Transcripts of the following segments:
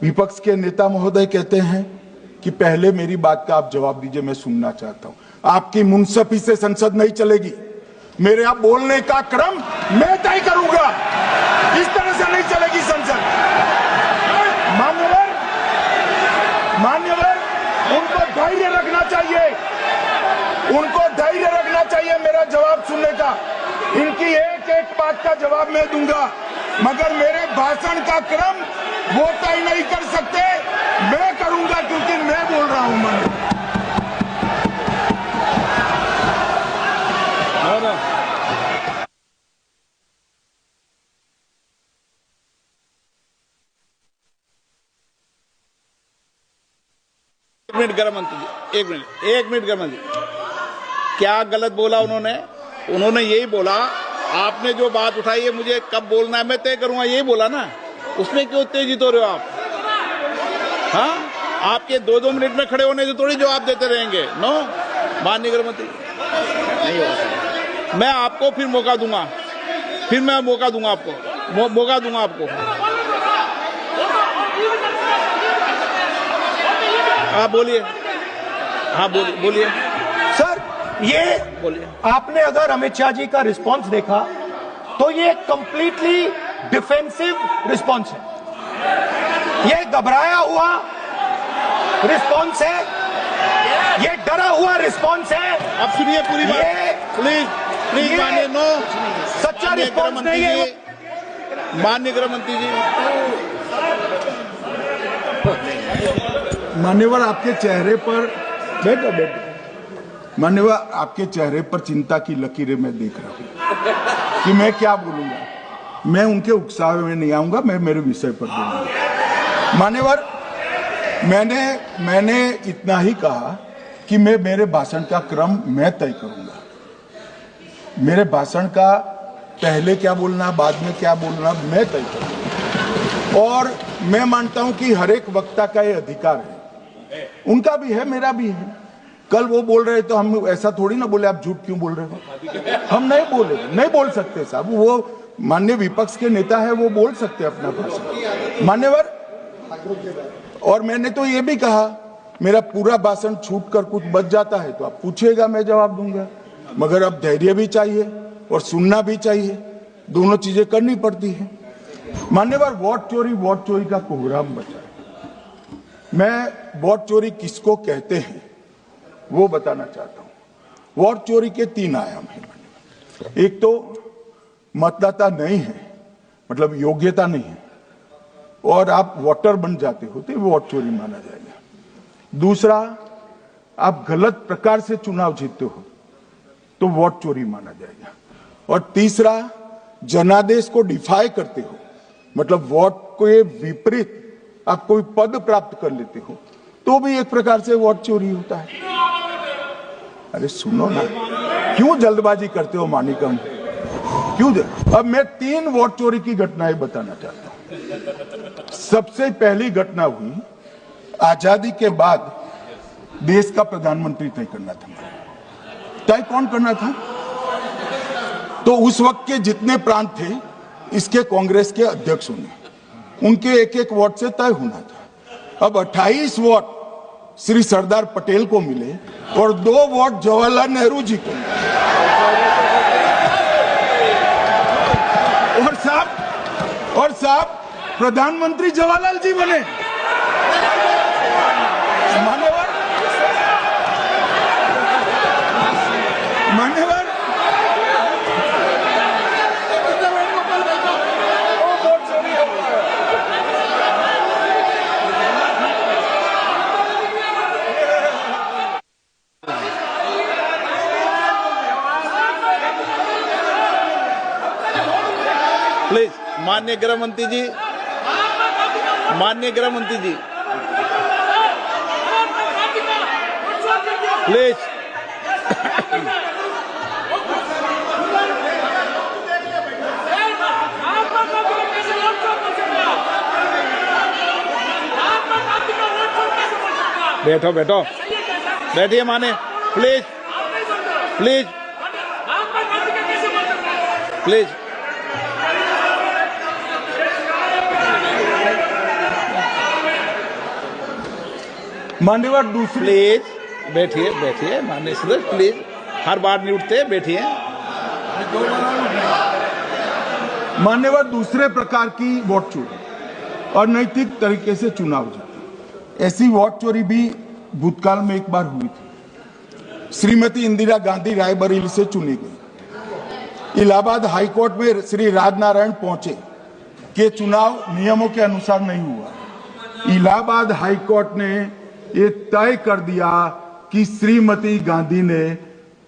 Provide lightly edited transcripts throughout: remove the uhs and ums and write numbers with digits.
विपक्ष के नेता महोदय कहते हैं कि पहले मेरी बात का आप जवाब दीजिए, मैं सुनना चाहता हूं। आपकी मुंसफी से संसद नहीं चलेगी। मेरे आप बोलने का क्रम मैं तय करूंगा। इस तरह से नहीं चलेगी संसद। मान्यवर, उनको धैर्य रखना चाहिए, उनको धैर्य रखना चाहिए मेरा जवाब सुनने का। इनकी एक एक बात का जवाब मैं दूंगा, मगर मेरे भाषण का क्रम वो तय नहीं कर सकते, मैं करूंगा, क्योंकि मैं बोल रहा हूं। एक मिनट गृह मंत्री जी, एक मिनट गृह मंत्री, क्या गलत बोला उन्होंने यही बोला, आपने जो बात उठाई है मुझे कब बोलना है मैं तय करूंगा, यही बोला ना। उसमें क्यों उत्तेजित हो रहे हो आप? हाँ, आपके 2-2 मिनट में खड़े होने से थोड़ी जवाब देते रहेंगे। नो, माननीय गृह मंत्री नहीं होगा। मैं आपको फिर मौका दूंगा, आपको मौका दूंगा आपको। हाँ बोलिए, बोलिए सर। ये बोलिए। आपने अगर अमित शाह जी का रिस्पांस देखा तो ये कंप्लीटली डिफेंसिव रिस्पांस है। ये घबराया हुआ रिस्पांस है, ये डरा हुआ रिस्पांस है। अब सुनिए पूरी बात, प्लीज मानिए। नो, सच्चा रिस्पांस नहीं है। माननीय गृह मंत्री जी, मान्यवर आपके चेहरे पर बैठो मान्यवर, आपके चेहरे पर चिंता की लकीरें मैं देख रहा हूं कि मैं क्या बोलूंगा। मैं उनके उकसावे में नहीं आऊंगा, मैं मेरे विषय पर बोलूंगा। मान्यवर, मैंने इतना ही कहा कि मैं मेरे भाषण का क्रम मैं तय करूंगा। मेरे भाषण का पहले क्या बोलना, बाद में क्या बोलना, मैं तय करूंगा। और मैं मानता हूं कि हर एक वक्ता का ये अधिकार है, उनका भी है, मेरा भी है। कल वो बोल रहे तो हम ऐसा थोड़ी ना बोले आप झूठ क्यों बोल रहे हो। हम नहीं बोल सकते साहब, वो माननीय विपक्ष के नेता है, वो बोल सकते अपना भाषण। मान्यवर, और मैंने तो ये भी कहा, मेरा पूरा भाषण छूट कर कुछ बच जाता है तो आप पूछिएगा, मैं जवाब दूंगा। मगर अब धैर्य भी चाहिए और सुनना भी चाहिए, दोनों चीजें करनी पड़ती है। मान्यवर, वोट चोरी का कोहराम बचा। मैं वोट चोरी किसको कहते हैं वो बताना चाहता हूं। वोट चोरी के 3 आयाम हैं। एक तो मतदाता नहीं है, मतलब योग्यता नहीं है, और आप वोटर बन जाते हो तो वोट चोरी माना जाएगा। दूसरा, आप गलत प्रकार से चुनाव जीतते हो तो वोट चोरी माना जाएगा। और तीसरा, जनादेश को डिफाई करते हो, मतलब वोट के विपरीत आप कोई पद प्राप्त कर लेते हो तो भी एक प्रकार से वोट चोरी होता है। अरे सुनो ना, क्यों जल्दबाजी करते हो मानिकम, क्यों? अब मैं 3 वोट चोरी की घटनाएं बताना चाहता हूं। सबसे पहली घटना हुई, आजादी के बाद देश का प्रधानमंत्री तय करना था। तय कौन करना था? तो उस वक्त के जितने प्रांत थे, इसके कांग्रेस के अध्यक्ष होंगे, उनके एक वोट से तय होना था। अब 28 वोट श्री सरदार पटेल को मिले और 2 वोट जवाहरलाल नेहरू जी को। और साहब प्रधानमंत्री जवाहरलाल जी बने। मान्यवर, प्लीज माननीय गृह मंत्री जी, प्लीज। बैठो, बैठिए माने, प्लीज। मान्यवर दूसरी प्लीज बैठिए, बैठिए माननीय सदस्य, प्लीज हर बार नहीं उठते, बैठिए। मान्यवर दूसरे प्रकार की वोट चोरी और नैतिक तरीके से चुनाव जीतना, ऐसी वोट चोरी भी भूतकाल में एक बार हुई थी। श्रीमती इंदिरा गांधी रायबरेली से चुनी गई। इलाहाबाद हाईकोर्ट में श्री राजनारायण पहुंचे कि चुनाव नियमों के अनुसार नहीं हुआ। इलाहाबाद हाईकोर्ट ने ये तय कर दिया कि श्रीमती गांधी ने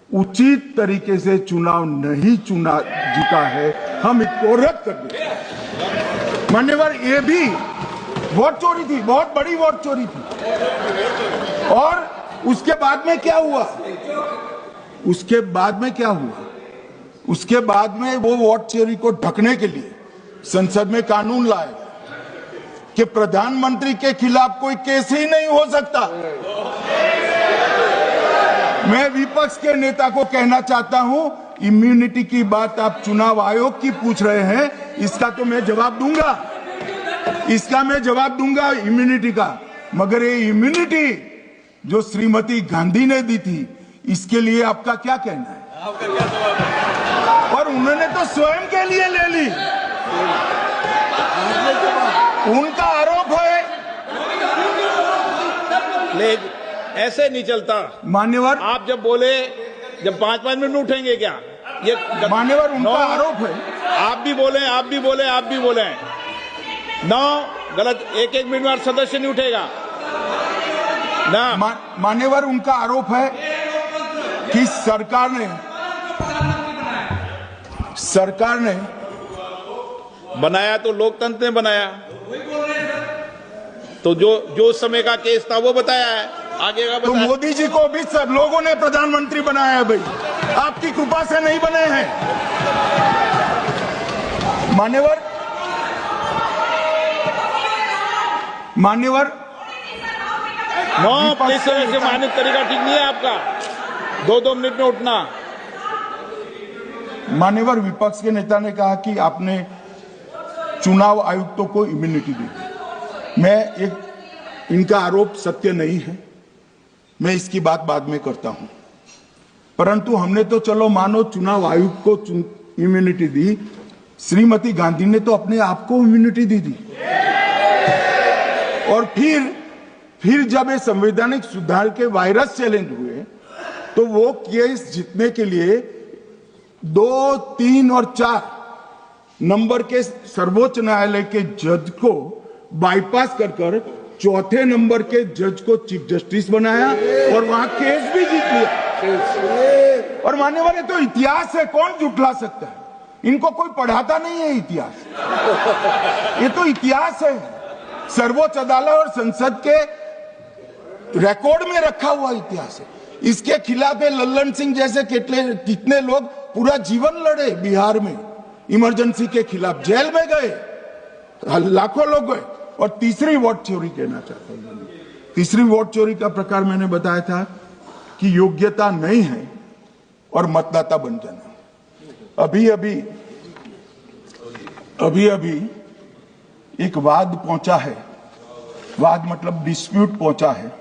उचित तरीके से चुनाव नहीं जीता है, हम इसको रद्द कर दें। मान्यवर ये भी वोट चोरी थी, बहुत बड़ी वोट चोरी थी। और उसके बाद में क्या हुआ? उसके बाद में क्या हुआ? उसके बाद में वो वोट चोरी को ढकने के लिए संसद में कानून लाए कि प्रधानमंत्री के खिलाफ कोई केस ही नहीं हो सकता। मैं विपक्ष के नेता को कहना चाहता हूं, इम्यूनिटी की बात आप चुनाव आयोग की पूछ रहे हैं, इसका तो मैं जवाब दूंगा, इसका मैं जवाब दूंगा इम्यूनिटी का। मगर ये इम्यूनिटी जो श्रीमती गांधी ने दी थी, इसके लिए आपका क्या कहना है? और उन्होंने तो स्वयं के लिए ले ली। उनका आरोप है। प्लीज ऐसे नहीं चलता मान्यवर, आप जब बोले, जब 5-5 मिनट उठेंगे क्या? ये मान्यवर उनका आरोप है। आप भी बोले, आप भी बोले, आप भी बोले। नो, गलत। एक मिनट में सदस्य नहीं उठेगा ना। मान्यवर उनका आरोप है कि सरकार ने बनाया तो लोकतंत्र ने बनाया, तो जो समय का केस था वो बताया है, आगे का तो बताया। मोदी जी को भी सब लोगों ने प्रधानमंत्री बनाया है भाई, आपकी कृपा से नहीं बने हैं। मान्यवर नो प्लीज सर, से मान्य तरीका ठीक नहीं है आपका, 2-2 मिनट में उठना। मान्यवर विपक्ष के नेता ने कहा कि आपने चुनाव आयुक्तों को इम्यूनिटी दी। इनका आरोप सत्य नहीं है, मैं इसकी बात बाद में करता हूं। परंतु हमने तो चलो मानो चुनाव आयुक्त को इम्यूनिटी दी, श्रीमती गांधी ने तो अपने आप को इम्यूनिटी दी थी। और फिर जब ये संवैधानिक सुधार के वायरस चैलेंज हुए, तो वो केस जीतने के लिए 2, 3 और 4 नंबर के सर्वोच्च न्यायालय के जज को बाईपास कर चौथे नंबर के जज को चीफ जस्टिस बनाया और वहां केस भी जीत लिया। और मान्यवर ये तो इतिहास है, कौन झुठला सकता है? इनको कोई पढ़ाता नहीं है इतिहास, ये तो इतिहास है, सर्वोच्च अदालत और संसद के रिकॉर्ड में रखा हुआ इतिहास है। इसके खिलाफ लल्लन सिंह जैसे कितने लोग पूरा जीवन लड़े बिहार में, इमरजेंसी के खिलाफ जेल में गए, लाखों लोग गए। और तीसरी वोट चोरी कहना चाहता हूं, तीसरी वोट चोरी का प्रकार मैंने बताया था कि योग्यता नहीं है और मतदाता बन जाना। अभी एक वाद पहुंचा है, वाद मतलब डिस्प्यूट पहुंचा है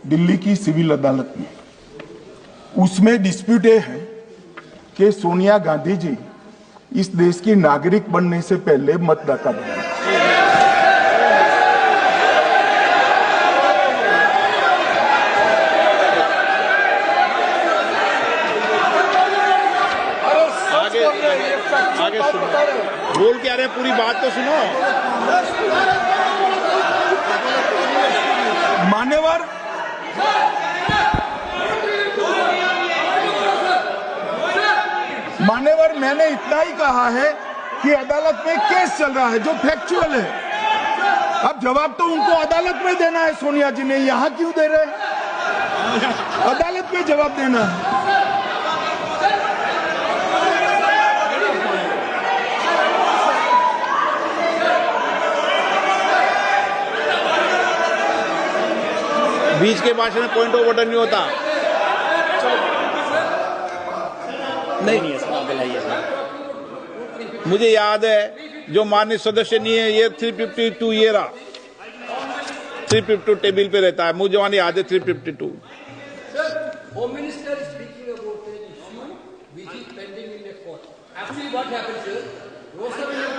दिल्ली की सिविल अदालत में। उसमें डिस्प्यूट ये है कि सोनिया गांधी जी इस देश की नागरिक बनने से पहले मतदाता बने। आगे सुनो, बोल क्या रहे, पूरी बात तो सुनो। मान्यवर मैंने इतना ही कहा है कि अदालत में केस चल रहा है जो फैक्चुअल है। अब जवाब तो उनको अदालत में देना है, सोनिया जी ने यहां क्यों दे रहे हैं? अदालत में जवाब देना है। बीच के भाषण में पॉइंट ऑफ ऑर्डर नहीं होता। नहीं, मुझे याद है जो माननीय सदस्य नहीं है, ये 352 ये रहा, 352 टेबल पे रहता है, मुझे जवानी याद है 352। Sir, Home Minister is speaking about an issue which is pending in the court. Actually, what happened, sir? Rosabelle